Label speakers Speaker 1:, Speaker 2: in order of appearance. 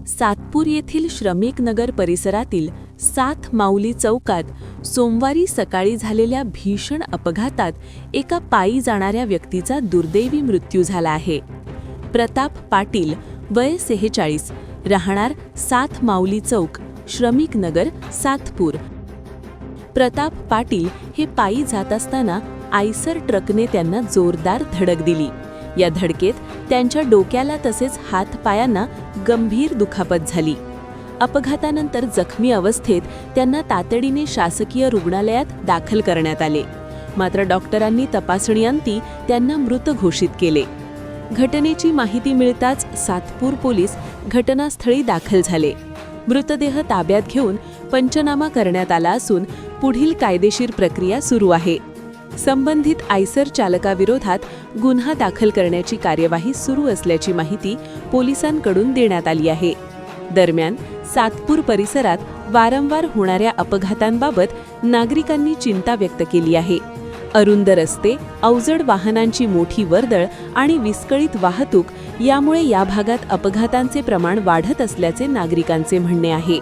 Speaker 1: सातपूर येथील श्रमिक नगर परिसरातील 7 माऊली चौकात सोमवारी सकाळी झालेल्या भीषण अपघातात एका पायी जाणाऱ्या व्यक्तीचा दुर्दैवी मृत्यू झाला आहे. प्रताप पाटील, वय 46, राहणार 7 माऊली चौक, श्रमिक नगर, सातपूर. प्रताप पाटील हे पायी जात असताना आयसर ट्रकने त्यांना जोरदार धडक दिली. या धडकेत त्यांच्या डोक्याला तसेच हातपायांना गंभीर दुखापत झाली. अपघातानंतर जखमी अवस्थेत त्यांना तातडीने शासकीय रुग्णालयात दाखल करण्यात आले. मात्र डॉक्टरांनी तपासणीअंती त्यांना मृत घोषित केले. घटनेची माहिती मिळताच सातपूर पोलीस घटनास्थळी दाखल झाले. मृतदेह ताब्यात घेऊन पंचनामा करण्यात आला असून पुढील कायदेशीर प्रक्रिया सुरू आहे. संबंधित आयसर चालकाविरोधात गुन्हा दाखल करण्याची कार्यवाही सुरू असल्याची माहिती पोलिसांकडून देण्यात आली आहे. दरम्यान सातपूर परिसरात वारंवार होणाऱ्या अपघातांबाबत नागरिकांनी चिंता व्यक्त केली आहे. अरुंद रस्ते, अवजड वाहनांची मोठी वर्दळ आणि विस्कळीत वाहतूक यामुळे या भागात अपघातांचे प्रमाण वाढत असल्याचे नागरिकांचे म्हणणे आहे.